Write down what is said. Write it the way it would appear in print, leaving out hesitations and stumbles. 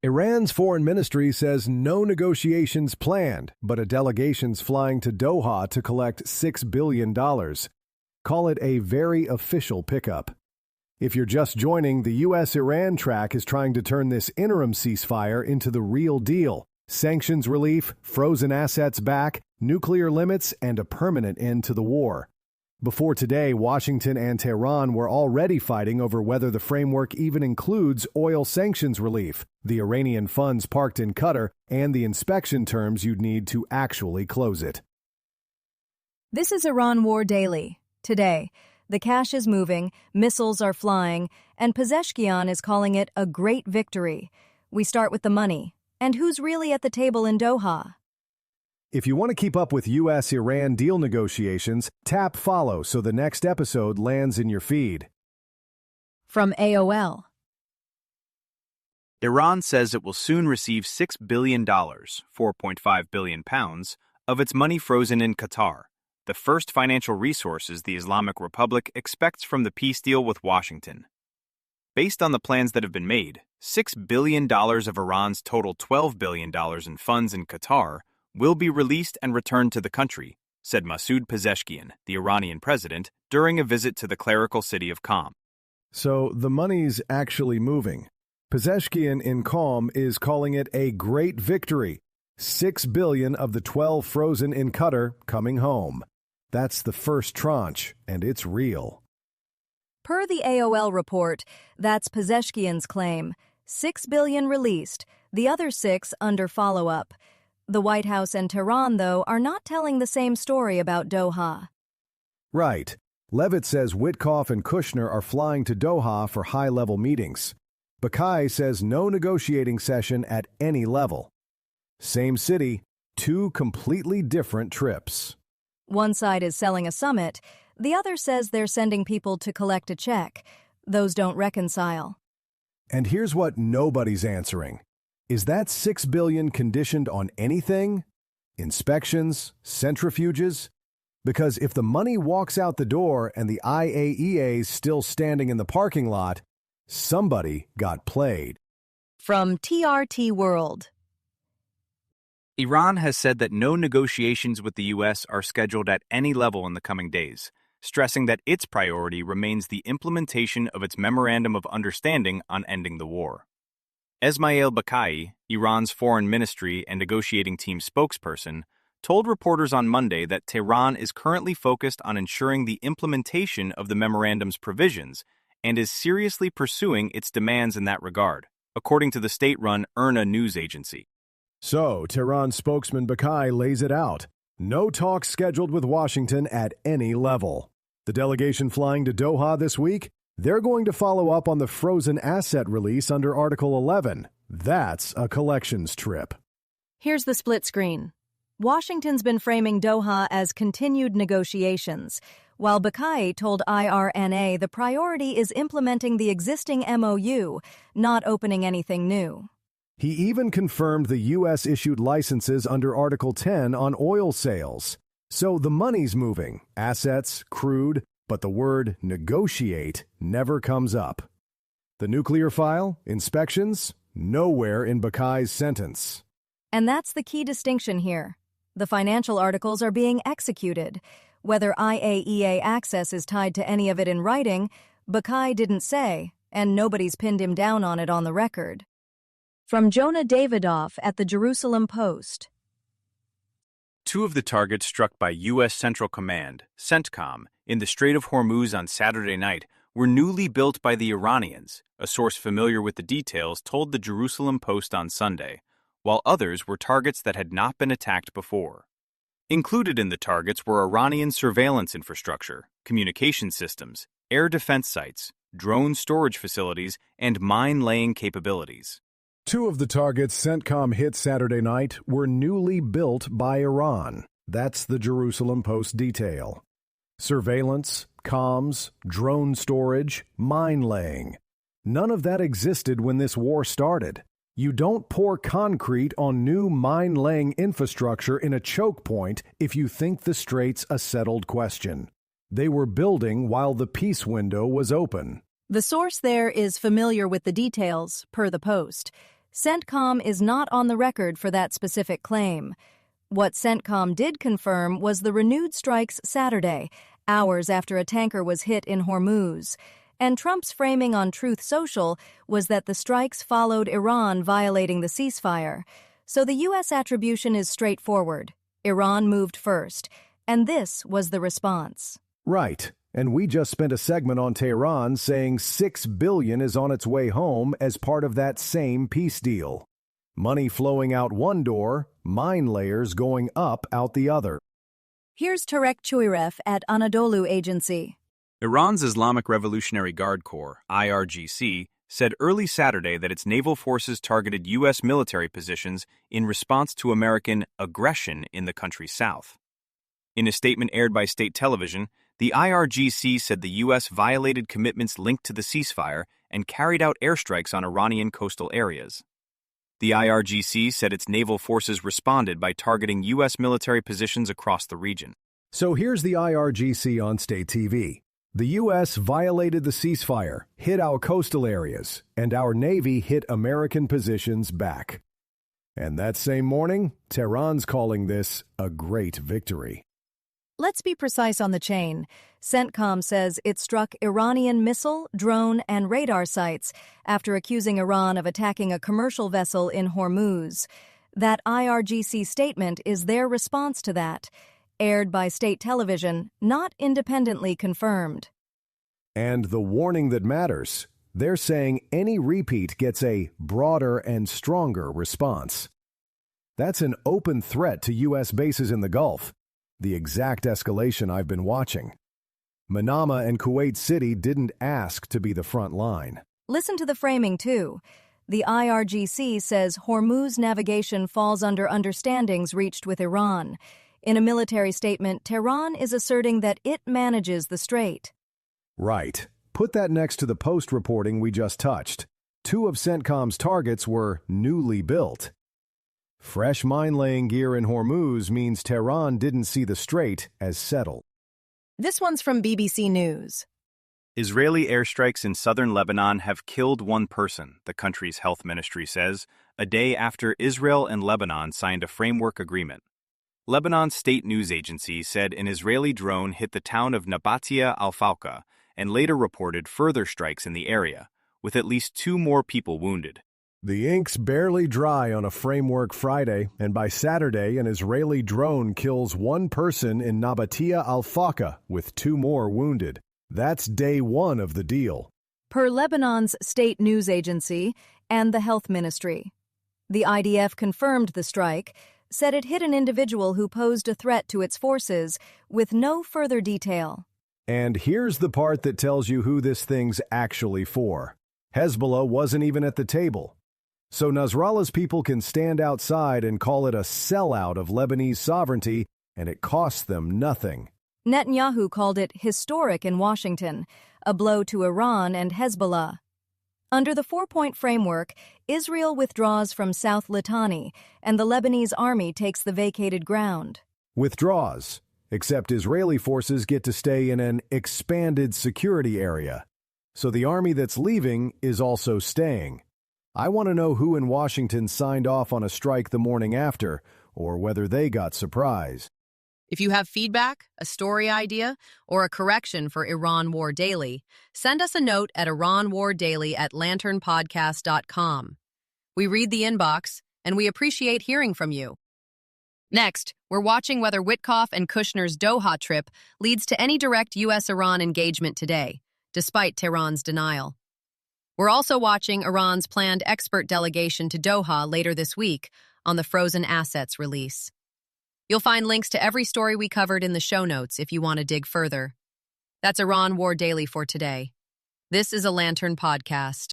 Iran's foreign ministry says no negotiations planned, but a delegation's flying to Doha to collect $6 billion. Call it a very official pickup. If you're just joining, the U.S.-Iran track is trying to turn this interim ceasefire into the real deal. Sanctions relief, frozen assets back, nuclear limits, and a permanent end to the war. Before today, Washington and Tehran were already fighting over whether the framework even includes oil sanctions relief, the Iranian funds parked in Qatar, and the inspection terms you'd need to actually close it. This is Iran War Daily. Today, the cash is moving, missiles are flying, and Pezeshkian is calling it a great victory. We start with the money. And who's really at the table in Doha? If you want to keep up with U.S.-Iran deal negotiations, tap follow so the next episode lands in your feed. From AOL. Iran says it will soon receive $6 billion, £4.5 billion, of its money frozen in Qatar, the first financial resources the Islamic Republic expects from the peace deal with Washington. Based on the plans that have been made, $6 billion of Iran's total $12 billion in funds in Qatar will be released and returned to the country, said Masoud Pezeshkian, the Iranian president, during a visit to the clerical city of Qom. So the money's actually moving. Pezeshkian in Qom is calling it a great victory. $6 billion of the 12 frozen in Qatar coming home. That's the first tranche, and it's real. Per the AOL report, that's Pezeshkian's claim. $6 billion released, the other $6 billion under follow-up. The White House and Tehran, though, are not telling the same story about Doha. Right. Levitt says Witkoff and Kushner are flying to Doha for high-level meetings. Bakai says no negotiating session at any level. Same city, two completely different trips. One side is selling a summit, the other says they're sending people to collect a check. Those don't reconcile. And here's what nobody's answering. Is that $6 billion conditioned on anything? Inspections? Centrifuges? Because if the money walks out the door and the IAEA's still standing in the parking lot, somebody got played. From TRT World. Iran has said that no negotiations with the U.S. are scheduled at any level in the coming days, stressing that its priority remains the implementation of its Memorandum of Understanding on ending the war. Esmail Bakai, Iran's foreign ministry and negotiating team spokesperson, told reporters on Monday that Tehran is currently focused on ensuring the implementation of the memorandum's provisions and is seriously pursuing its demands in that regard, according to the state-run IRNA news agency. So, Tehran spokesman Bakai lays it out. No talks scheduled with Washington at any level. The delegation flying to Doha this week, they're going to follow up on the frozen asset release under Article 11. That's a collections trip. Here's the split screen. Washington's been framing Doha as continued negotiations, while Bakai told IRNA the priority is implementing the existing MOU, not opening anything new. He even confirmed the U.S. issued licenses under Article 10 on oil sales. So the money's moving, assets, crude, but the word negotiate never comes up. The nuclear file, inspections, nowhere in Bakai's sentence. And that's the key distinction here. The financial articles are being executed. Whether IAEA access is tied to any of it in writing, Bakai didn't say, and nobody's pinned him down on it on the record. From Jonah Davidoff at the Jerusalem Post. Two of the targets struck by U.S. Central Command, CENTCOM, in the Strait of Hormuz on Saturday night were newly built by the Iranians, a source familiar with the details told the Jerusalem Post on Sunday, while others were targets that had not been attacked before. Included in the targets were Iranian surveillance infrastructure, communication systems, air defense sites, drone storage facilities, and mine-laying capabilities. Two of the targets CENTCOM hit Saturday night were newly built by Iran. That's the Jerusalem Post detail. Surveillance, comms, drone storage, mine laying. None of that existed when this war started. You don't pour concrete on new mine-laying infrastructure in a choke point if you think the strait's a settled question. They were building while the peace window was open. The source there is familiar with the details, per the Post. CENTCOM is not on the record for that specific claim. What CENTCOM did confirm was the renewed strikes Saturday, hours after a tanker was hit in Hormuz. And Trump's framing on Truth Social was that the strikes followed Iran violating the ceasefire. So the U.S. attribution is straightforward. Iran moved first, and this was the response. Right. And we just spent a segment on Tehran saying $6 billion is on its way home as part of that same peace deal. Money flowing out one door, mine layers going up out the other. Here's Tarek Chouref at Anadolu Agency. Iran's Islamic Revolutionary Guard Corps, IRGC, said early Saturday that its naval forces targeted U.S. military positions in response to American aggression in the country's south. In a statement aired by state television, the IRGC said the U.S. violated commitments linked to the ceasefire and carried out airstrikes on Iranian coastal areas. The IRGC said its naval forces responded by targeting U.S. military positions across the region. So here's the IRGC on state TV. The U.S. violated the ceasefire, hit our coastal areas, and our Navy hit American positions back. And that same morning, Tehran's calling this a great victory. Let's be precise on the chain. CENTCOM says it struck Iranian missile, drone, and radar sites after accusing Iran of attacking a commercial vessel in Hormuz. That IRGC statement is their response to that, aired by state television, not independently confirmed. And the warning that matters, they're saying any repeat gets a broader and stronger response. That's an open threat to U.S. bases in the Gulf. The exact escalation I've been watching. Manama and Kuwait City didn't ask to be the front line. Listen to the framing, too. The IRGC says Hormuz navigation falls under understandings reached with Iran. In a military statement, Tehran is asserting that it manages the strait. Right. Put that next to the Post reporting we just touched. 2 of CENTCOM's targets were newly built. Fresh mine-laying gear in Hormuz means Tehran didn't see the strait as settled. This one's from BBC News. Israeli airstrikes in southern Lebanon have killed 1 person, the country's health ministry says, a day after Israel and Lebanon signed a framework agreement. Lebanon's state news agency said an Israeli drone hit the town of Nabatia al-Fawqa and later reported further strikes in the area, with at least 2 more people wounded. The ink's barely dry on a framework Friday, and by Saturday, an Israeli drone kills 1 person in Nabatia al-Fawqa, with 2 more wounded. That's day 1 of the deal. Per Lebanon's state news agency and the health ministry. The IDF confirmed the strike, said it hit an individual who posed a threat to its forces, with no further detail. And here's the part that tells you who this thing's actually for. Hezbollah wasn't even at the table. So Nasrallah's people can stand outside and call it a sellout of Lebanese sovereignty, and it costs them nothing. Netanyahu called it historic in Washington, a blow to Iran and Hezbollah. Under the 4-point framework, Israel withdraws from South Litani, and the Lebanese army takes the vacated ground. Withdraws, except Israeli forces get to stay in an expanded security area. So the army that's leaving is also staying. I want to know who in Washington signed off on a strike the morning after, or whether they got surprised. If you have feedback, a story idea, or a correction for Iran War Daily, send us a note at iranwardaily@lanternpodcast.com. We read the inbox, and we appreciate hearing from you. Next, we're watching whether Witkoff and Kushner's Doha trip leads to any direct U.S.-Iran engagement today, despite Tehran's denial. We're also watching Iran's planned expert delegation to Doha later this week on the frozen assets release. You'll find links to every story we covered in the show notes if you want to dig further. That's Iran War Daily for today. This is a Lantern Podcast.